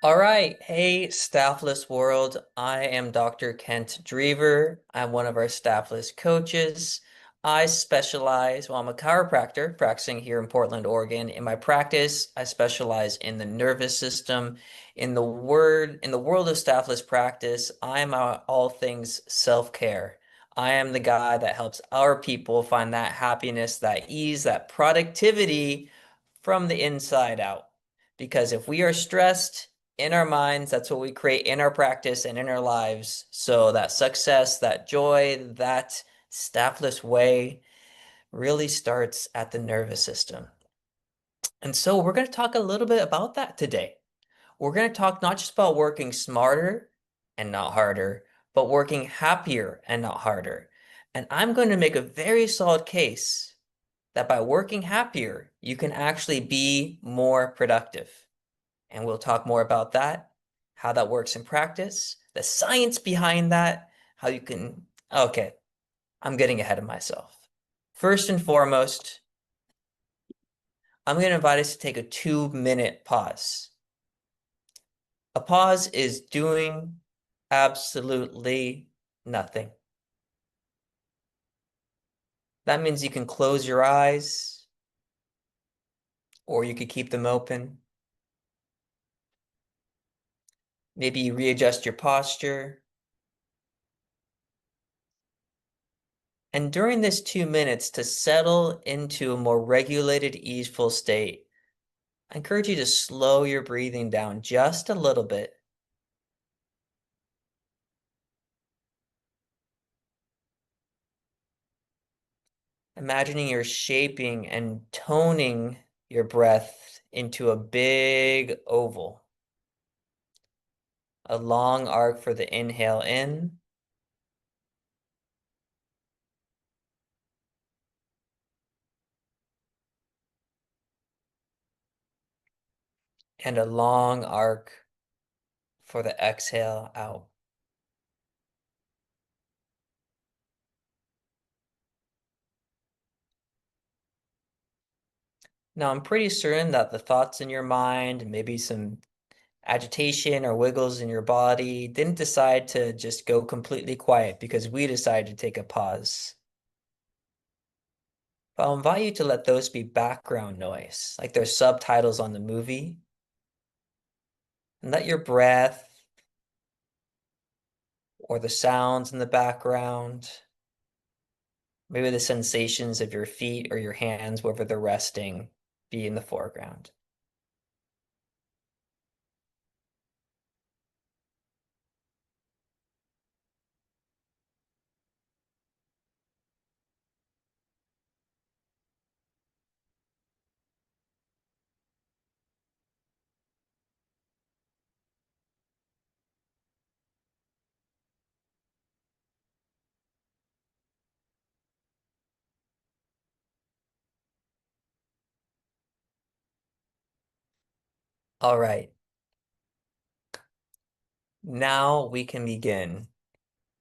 All right. Hey, Staffless World. I am Dr. Kent Drever. I'm one of our Staffless coaches. I'm a chiropractor practicing here in Portland, Oregon. In my practice, I specialize in the nervous system. In the world of Staffless practice, I'm all things self-care. I am the guy that helps our people find that happiness, that ease, that productivity from the inside out. Because if we are stressed, in our minds, that's what we create in our practice and in our lives. So that success, that joy, that staffless way really starts at the nervous system. And so we're going to talk a little bit about that today. We're going to talk not just about working smarter and not harder, but working happier and not harder. And I'm going to make a very solid case that by working happier, you can actually be more productive. And we'll talk more about that, how that works in practice, the science behind that, how you can. Okay, I'm getting ahead of myself. First and foremost, I'm going to invite us to take a 2-minute pause. A pause is doing absolutely nothing. That means you can close your eyes or you could keep them open. Maybe you readjust your posture. And during this 2 minutes, to settle into a more regulated, easeful state, I encourage you to slow your breathing down just a little bit. Imagining you're shaping and toning your breath into a big oval. A long arc for the inhale in, and a long arc for the exhale out. Now, I'm pretty certain that the thoughts in your mind, maybe some agitation or wiggles in your body, didn't decide to just go completely quiet because we decided to take a pause. But I'll invite you to let those be background noise, like there's subtitles on the movie, and let your breath or the sounds in the background, maybe the sensations of your feet or your hands, wherever they're resting, be in the foreground. All right, now we can begin.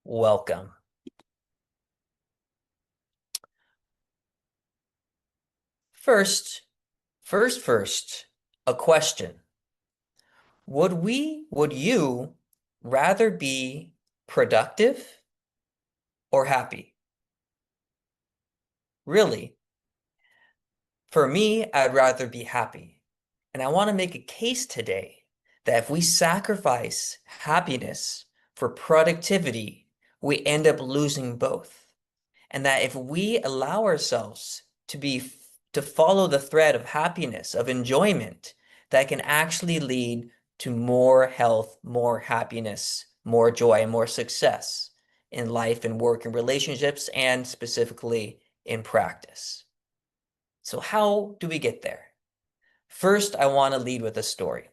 Welcome. First, first, a question. Would you rather be productive or happy? Really? For me, I'd rather be happy. And I want to make a case today that if we sacrifice happiness for productivity, we end up losing both. And that if we allow ourselves to follow the thread of happiness, of enjoyment, that can actually lead to more health, more happiness, more joy, and more success in life and work and relationships, and specifically in practice. So how do we get there? First, I want to lead with a story.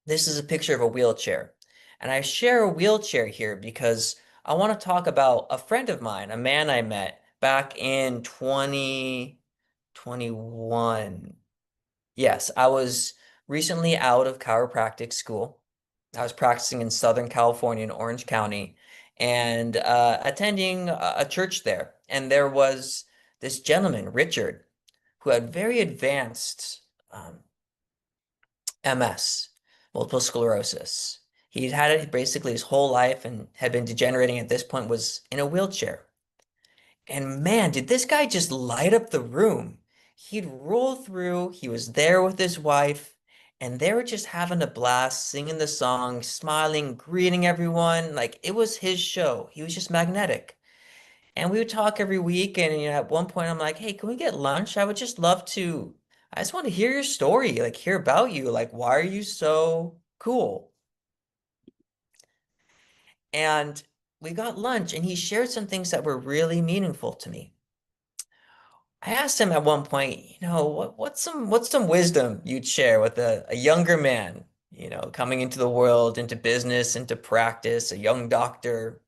This is a picture of a wheelchair. And I share a wheelchair here because I want to talk about a friend of mine, a man I met back in 2021. Yes, I was recently out of chiropractic school. I was practicing in Southern California in Orange County and attending a church there. And there was this gentleman, Richard, who had very advanced MS, multiple sclerosis. He'd had it basically his whole life and had been degenerating at this point, was in a wheelchair. And man, did this guy just light up the room. He'd roll through, he was there with his wife, and they were just having a blast, singing the song, smiling, greeting everyone. Like it was his show. He was just magnetic. And we would talk every week. And at one point, I'm like, hey, can we get lunch? I just want to hear your story, like hear about you. Like, why are you so cool? And we got lunch, and he shared some things that were really meaningful to me. I asked him at one point, what's some wisdom you'd share with a younger man, coming into the world, into business, into practice, a young doctor.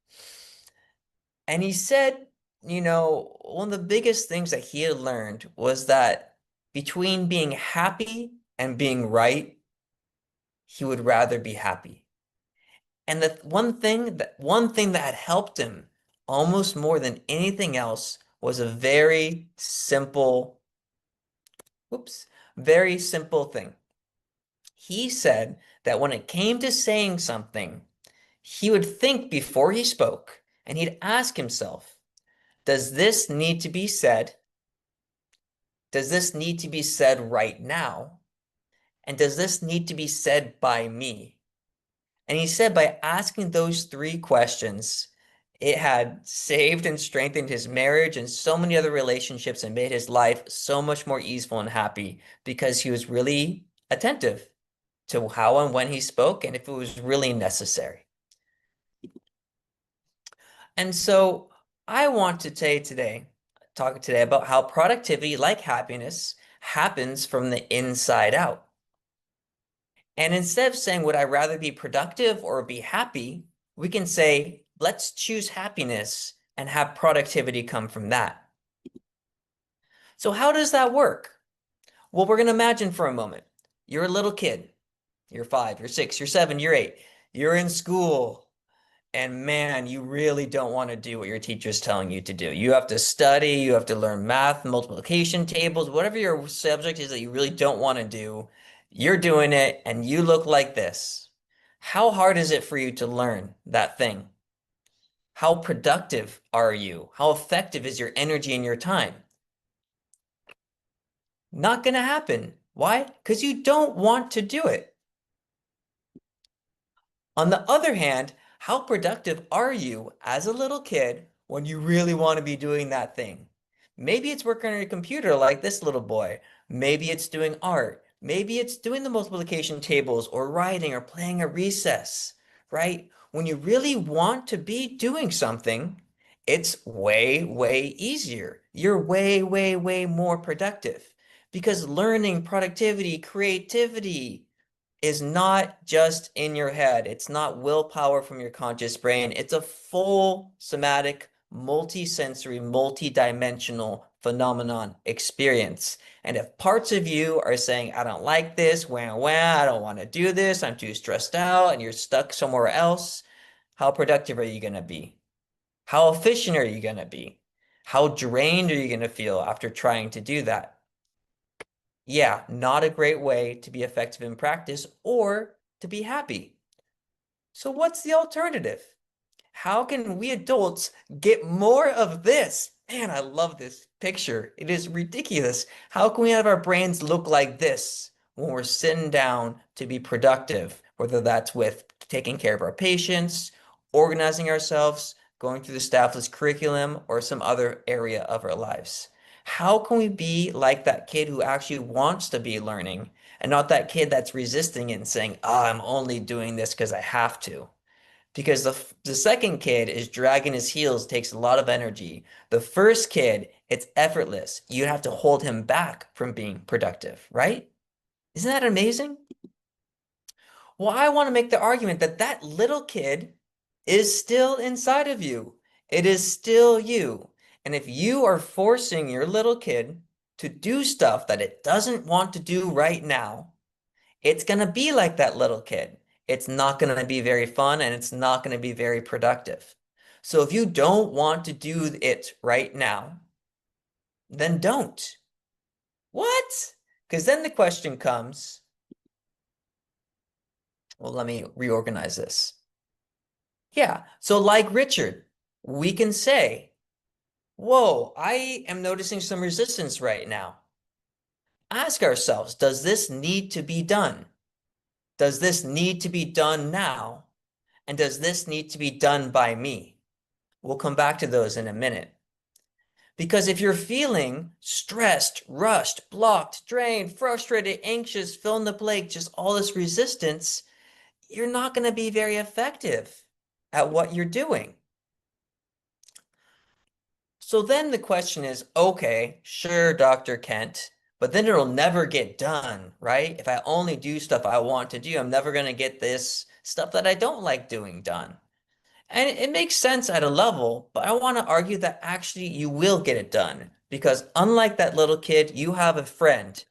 And he said, one of the biggest things that he had learned was that between being happy and being right, he would rather be happy. And the one thing that had helped him almost more than anything else was a whoops, very simple thing. He said that when it came to saying something, he would think before he spoke, and he'd ask himself, does this need to be said? Does this need to be said right now? And does this need to be said by me? And he said by asking those three questions, it had saved and strengthened his marriage and so many other relationships and made his life so much more easeful and happy because he was really attentive to how and when he spoke and if it was really necessary. And so I want to talk today about how productivity, like happiness, happens from the inside out. And instead of saying, would I rather be productive or be happy? We can say, let's choose happiness and have productivity come from that. So how does that work? Well, we're going to imagine for a moment. You're a little kid. You're 5, you're 6, you're 7, you're 8. You're in school. And man, you really don't want to do what your teacher's telling you to do. You have to study, you have to learn math, multiplication tables, whatever your subject is that you really don't want to do. You're doing it and you look like this. How hard is it for you to learn that thing? How productive are you? How effective is your energy and your time? Not going to happen. Why? Because you don't want to do it. On the other hand, how productive are you as a little kid when you really want to be doing that thing? Maybe it's working on your computer like this little boy. Maybe it's doing art. Maybe it's doing the multiplication tables or writing or playing at recess, right? When you really want to be doing something, it's way, way easier. You're way, way, way more productive because learning, productivity, creativity, is not just in your head. It's not willpower from your conscious brain. It's a full somatic, multi-sensory, multi-dimensional phenomenon experience. And if parts of you are saying, I don't like this, wah, wah, I don't want to do this, I'm too stressed out, and you're stuck somewhere else, how productive are you going to be? How efficient are you going to be? How drained are you going to feel after trying to do that? Yeah, not a great way to be effective in practice or to be happy. So what's the alternative? How can we adults get more of this? Man, I love this picture. It is ridiculous. How can we have our brains look like this when we're sitting down to be productive, whether that's with taking care of our patients, organizing ourselves, going through the staffless curriculum, or some other area of our lives? How can we be like that kid who actually wants to be learning and not that kid that's resisting it and saying, oh, I'm only doing this because I have to? Because the second kid is dragging his heels, takes a lot of energy. The first kid, it's effortless. You have to hold him back from being productive, right? Isn't that amazing? Well, I want to make the argument that that little kid is still inside of you. It is still you. And if you are forcing your little kid to do stuff that it doesn't want to do right now, it's going to be like that little kid. It's not going to be very fun and it's not going to be very productive. So if you don't want to do it right now, then don't. What? Because then the question comes, Well, let me reorganize this. Yeah. So like Richard, we can say, whoa, I am noticing some resistance right now. Ask ourselves, does this need to be done? Does this need to be done now? And does this need to be done by me? We'll come back to those in a minute. Because if you're feeling stressed, rushed, blocked, drained, frustrated, anxious, fill in the blank, just all this resistance, you're not going to be very effective at what you're doing. So then the question is, okay, sure, Dr. Kent, but then it'll never get done, right? If I only do stuff I want to do, I'm never going to get this stuff that I don't like doing done. And it makes sense at a level, but I want to argue that actually you will get it done because unlike that little kid, you have a friend.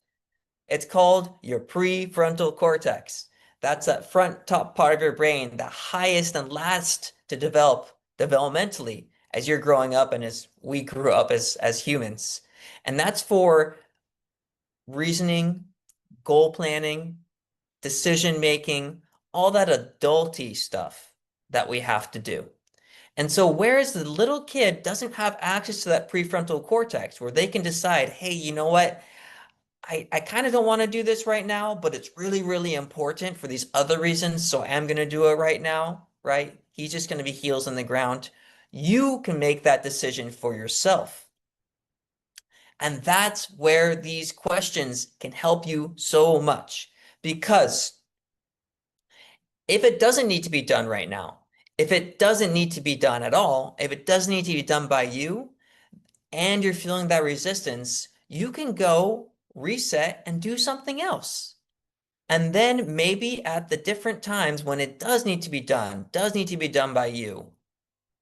It's called your prefrontal cortex. That's that front top part of your brain, the highest and last to develop developmentally as you're growing up and as we grew up as humans. And that's for reasoning, goal planning, decision making, all that adulty stuff that we have to do. And so, whereas the little kid doesn't have access to that prefrontal cortex where they can decide, hey, you know what? I kind of don't want to do this right now, but it's really, really important for these other reasons. So I am going to do it right now, right? He's just going to be heels in the ground. You can make that decision for yourself. And that's where these questions can help you so much. Because if it doesn't need to be done right now, if it doesn't need to be done at all, if it doesn't need to be done by you, and you're feeling that resistance, you can go reset and do something else. And then maybe at the different times when it does need to be done, does need to be done by you,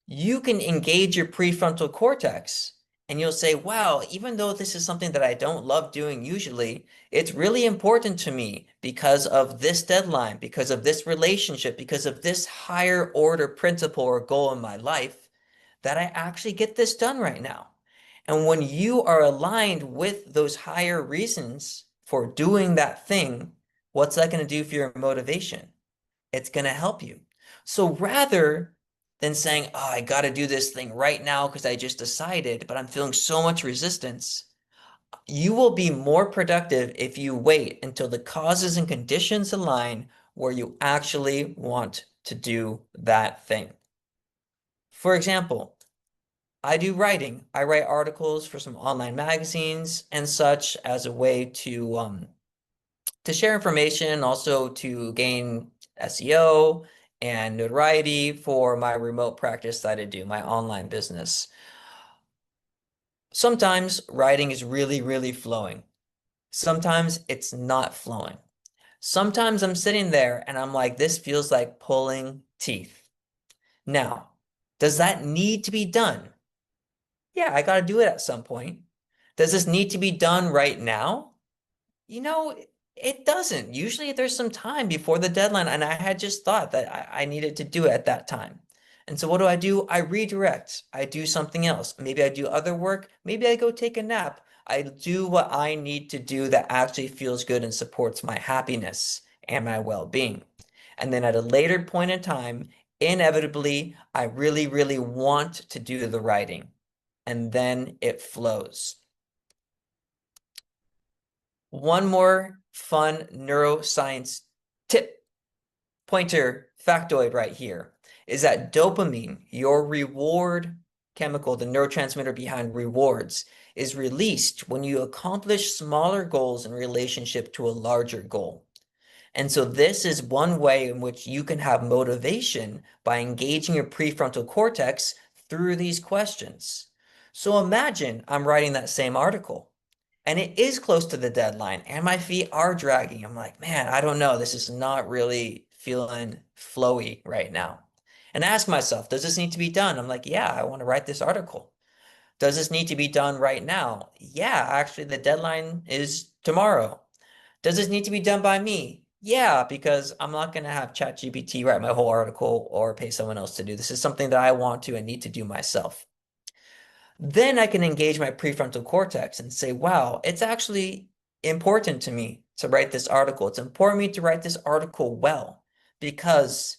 you can engage your prefrontal cortex and you'll say, wow, even though this is something that I don't love doing usually, it's really important to me because of this deadline, because of this relationship, because of this higher order principle or goal in my life that I actually get this done right now. And when you are aligned with those higher reasons for doing that thing, what's that going to do for your motivation? It's going to help you. So rather than saying, oh, I got to do this thing right now because I just decided, but I'm feeling so much resistance, you will be more productive if you wait until the causes and conditions align where you actually want to do that thing. For example, I do writing. I write articles for some online magazines and such as a way to share information, also to gain SEO and notoriety for my remote practice that I do, my online business. Sometimes writing is really, really flowing. Sometimes it's not flowing. Sometimes I'm sitting there and I'm like, this feels like pulling teeth. Now, does that need to be done? Yeah, I got to do it at some point. Does this need to be done right now? You know, it doesn't. Usually there's some time before the deadline, and I had just thought that I needed to do it at that time. And so what do? I redirect. I do something else. Maybe I do other work. Maybe I go take a nap. I do what I need to do that actually feels good and supports my happiness and my well-being. And then at a later point in time, inevitably, I really, really want to do the writing. And then it flows. One more fun neuroscience tip, pointer, factoid right here is that dopamine, your reward chemical, the neurotransmitter behind rewards, is released when you accomplish smaller goals in relationship to a larger goal. And so this is one way in which you can have motivation by engaging your prefrontal cortex through these questions. So imagine I'm writing that same article and it is close to the deadline and my feet are dragging. I'm like, man, I don't know. This is not really feeling flowy right now. And I ask myself, does this need to be done? I'm like, yeah, I want to write this article. Does this need to be done right now? Yeah, actually, the deadline is tomorrow. Does this need to be done by me? Yeah, because I'm not going to have ChatGPT write my whole article or pay someone else to do. This is something that I want to and need to do myself. Then I can engage my prefrontal cortex and say, wow, it's actually important to me to write this article. It's important to me to write this article well because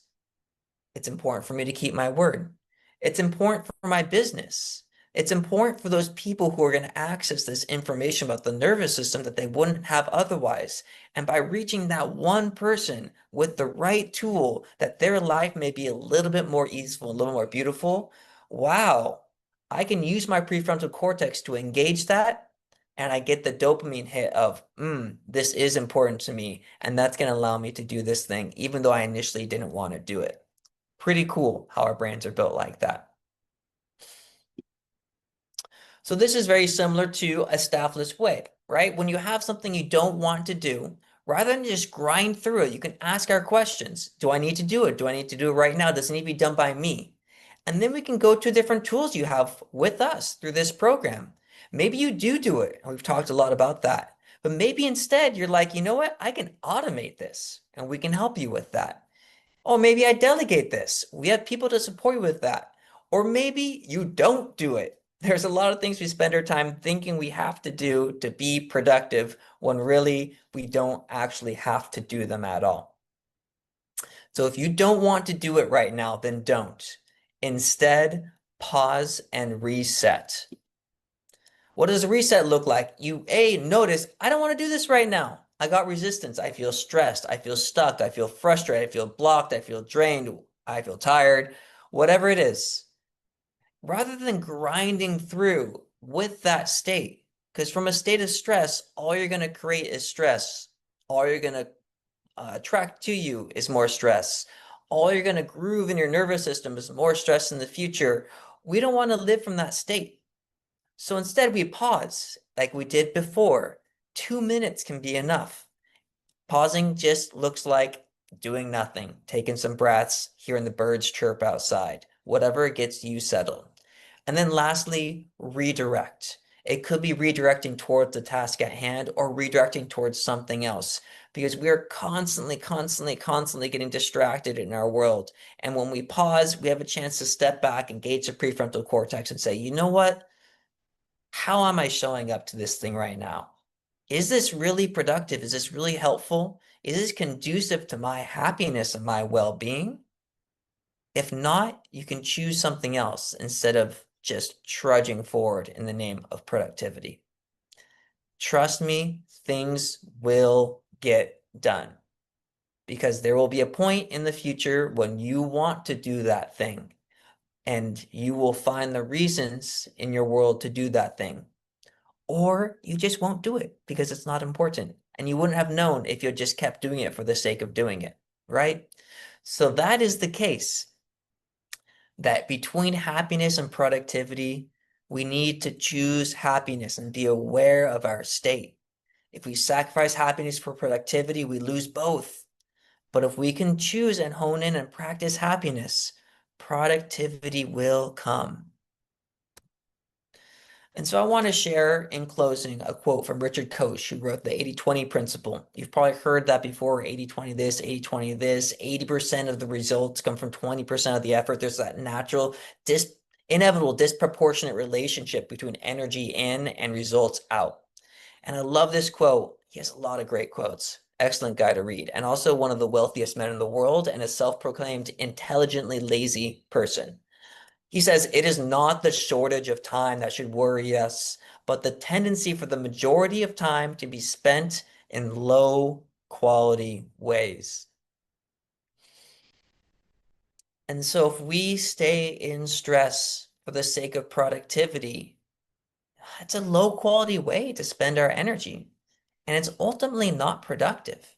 it's important for me to keep my word. It's important for my business. It's important for those people who are going to access this information about the nervous system that they wouldn't have otherwise. And by reaching that one person with the right tool, that their life may be a little bit more easeful, a little more beautiful. Wow, I can use my prefrontal cortex to engage that. And I get the dopamine hit of, this is important to me. And that's going to allow me to do this thing, even though I initially didn't want to do it. Pretty cool how our brains are built like that. So this is very similar to a staffless way, right? When you have something you don't want to do, rather than just grind through it, you can ask our questions. Do I need to do it? Do I need to do it right now? Does it need to be done by me? And then we can go to different tools you have with us through this program. Maybe you do it, and we've talked a lot about that. But maybe instead you're like, you know what? I can automate this, and we can help you with that. Oh, maybe I delegate this. We have people to support you with that. Or maybe you don't do it. There's a lot of things we spend our time thinking we have to do to be productive when really we don't actually have to do them at all. So if you don't want to do it right now, then don't. Instead, pause and reset. What does a reset look like? You notice, I don't want to do this right now. I got resistance. I feel stressed. I feel stuck. I feel frustrated. I feel blocked. I feel drained. I feel tired. Whatever it is, rather than grinding through with that state, because from a state of stress, all you're going to create is stress. All you're going to attract to you is more stress. All you're going to groove in your nervous system is more stress in the future. We don't want to live from that state. So instead, we pause like we did before. 2 minutes can be enough. Pausing just looks like doing nothing, taking some breaths, hearing the birds chirp outside, whatever gets you settled. And then lastly, redirect. It could be redirecting towards the task at hand or redirecting towards something else because we are constantly getting distracted in our world. And when we pause, we have a chance to step back, engage the prefrontal cortex and say, you know what? How am I showing up to this thing right now? Is this really productive? Is this really helpful? Is this conducive to my happiness and my well-being? If not, you can choose something else instead of just trudging forward in the name of productivity. Trust me, things will get done because there will be a point in the future when you want to do that thing and you will find the reasons in your world to do that thing. Or you just won't do it because it's not important. And you wouldn't have known if you just kept doing it for the sake of doing it, right? So that is the case that between happiness and productivity, we need to choose happiness and be aware of our state. If we sacrifice happiness for productivity, we lose both. But if we can choose and hone in and practice happiness, productivity will come. And so I want to share in closing a quote from Richard Koch, who wrote the 80-20 principle. You've probably heard that before, 80-20 this, 80-20 this. 80% of the results come from 20% of the effort. There's that natural, inevitable, disproportionate relationship between energy in and results out. And I love this quote. He has a lot of great quotes. Excellent guy to read. And also one of the wealthiest men in the world and a self-proclaimed intelligently lazy person. He says, it is not the shortage of time that should worry us, but the tendency for the majority of time to be spent in low quality ways. And so if we stay in stress for the sake of productivity, it's a low quality way to spend our energy, and it's ultimately not productive.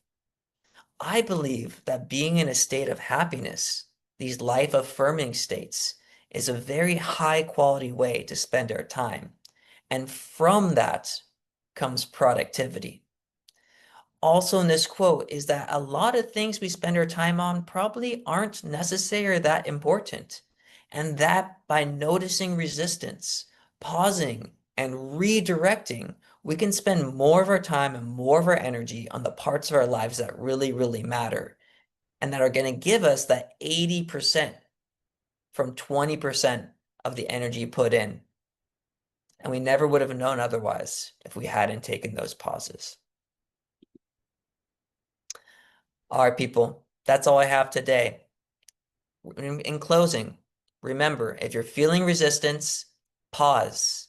I believe that being in a state of happiness, these life-affirming states, is a very high quality way to spend our time. And from that comes productivity. Also in this quote is that a lot of things we spend our time on probably aren't necessary or that important. And that by noticing resistance, pausing, and redirecting, we can spend more of our time and more of our energy on the parts of our lives that really matter and that are going to give us that 80% from 20% of the energy put in. And we never would have known otherwise if we hadn't taken those pauses. All right, people, That's all I have today. In closing, remember, if you're feeling resistance, pause.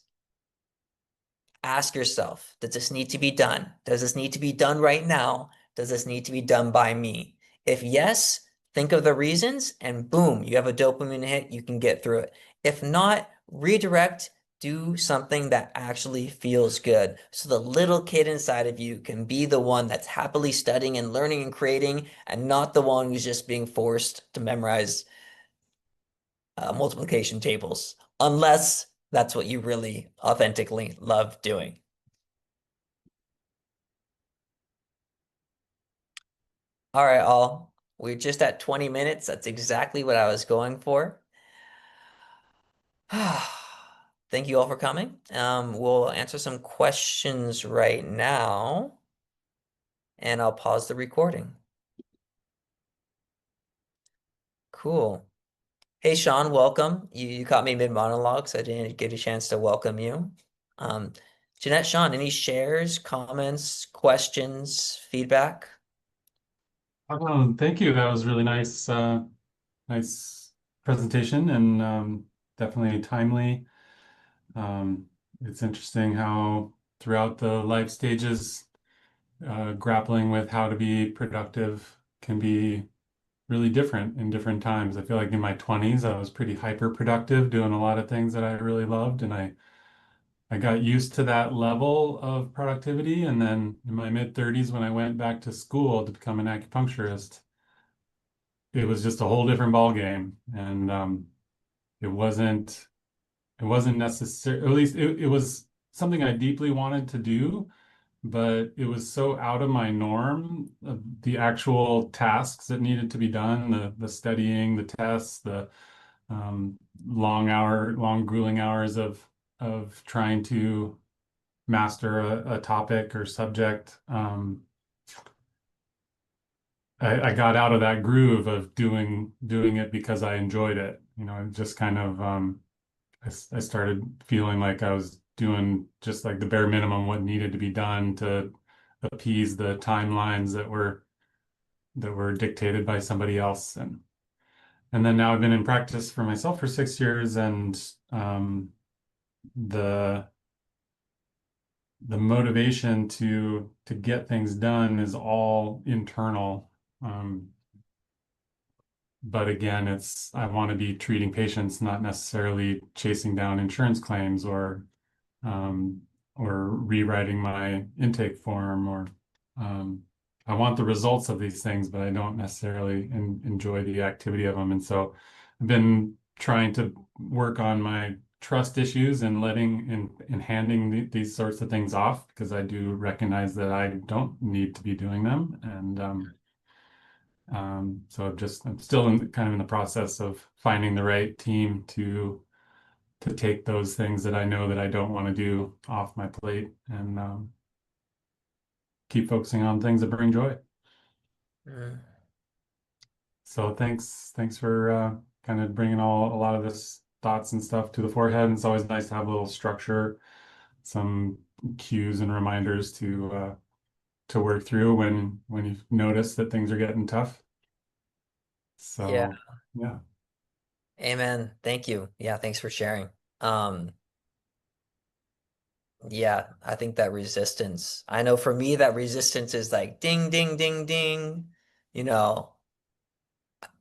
Ask yourself, does this need to be done? Does this need to be done right now? Does this need to be done by me? If yes, think of the reasons and boom, you have a dopamine hit, you can get through it. If not, redirect, do something that actually feels good. So the little kid inside of you can be the one that's happily studying and learning and creating and not the one who's just being forced to memorize multiplication tables, unless that's what you really authentically love doing. All right, all. We're just at 20 minutes. That's exactly what I was going for. Thank you all for coming. We'll answer some questions right now, and I'll pause the recording. Cool. Hey, Sean, welcome. You caught me mid-monologue, so I didn't get a chance to welcome you. Um, Jeanette, Sean, any shares, comments, questions, feedback? Thank you. That was really nice, nice presentation and definitely timely. Um, it's interesting how throughout the life stages, grappling with how to be productive can be really different in different times. I feel like in my 20s, I was pretty hyper productive, doing a lot of things that I really loved, and I got used to that level of productivity. And then in my mid 30s, when I went back to school to become an acupuncturist, it was just a whole different ball game, and it wasn't it wasn't necessary. At least it was something I deeply wanted to do, but it was so out of my norm. The actual tasks that needed to be done, the studying, the tests, the long grueling hours of trying to master a topic or subject. I got out of that groove of doing it because I enjoyed it. It just kind of I started feeling like I was doing just like the bare minimum what needed to be done to appease the timelines that were dictated by somebody else. And then now I've been in practice for myself for 6 years, and the the motivation to get things done is all internal. Um, But again, I want to be treating patients, not necessarily chasing down insurance claims um, or rewriting my intake form um, I want the results of these things, but I don't necessarily enjoy the activity of them. And so I've been trying to work on my trust issues and handing these sorts of things off, because I do recognize that I don't need to be doing them. And so I'm still kind of in the process of finding the right team to take those things that I know that I don't want to do off my plate, and keep focusing on things that bring joy. Mm. So thanks for kind of bringing a lot of this thoughts and stuff to the forehead. And it's always nice to have a little structure, some cues and reminders to work through when you notice that things are getting tough. Yeah. So yeah. Amen. Thank you. Yeah, thanks for sharing. Um, yeah, I think that resistance, I know for me that resistance is like ding, ding, ding, ding. You know,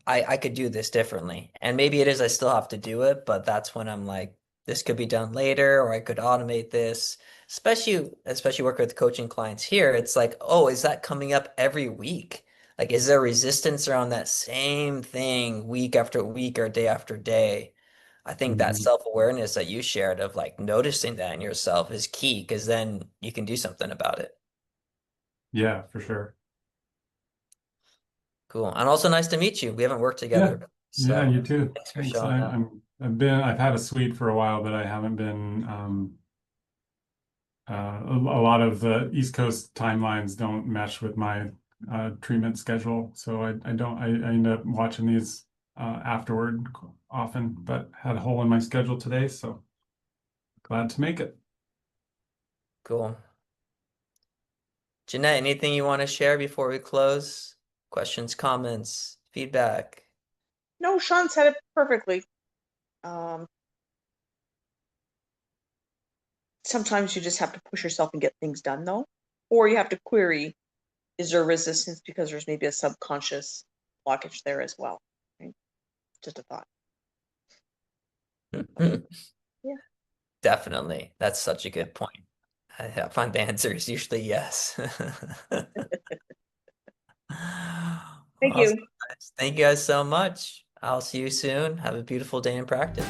I could do this differently. And maybe it is I still have to do it, but that's when I'm like, this could be done later, or I could automate this. Especially working with coaching clients here, it's like, oh, is that coming up every week? Like, is there resistance around that same thing week after week or day after day? I think that Mhm. self-awareness that you shared of like noticing that in yourself is key because then you can do something about it. Yeah, for sure. Cool. And also nice to meet you. We haven't worked Yeah. together, Yeah, so you too. thanks for Thanks. showing up. I've had a suite for a while, but I haven't been a lot of the East Coast timelines don't mesh with my treatment schedule. So I don't I end up watching these afterward often, but had a hole in my schedule today, so glad to make it. Cool. Jeanette, anything you want to share before we close? Questions, comments, feedback? No, Sean said it perfectly. Um, Sometimes you just have to push yourself and get things done, though. Or you have to query, is there resistance because there's maybe a subconscious blockage there as well? Right? Just a thought. Yeah. Definitely. That's such a good point. I find the answer is usually yes. Thank Awesome, you. guys. Thank you guys so much. I'll see you soon. Have a beautiful day in practice.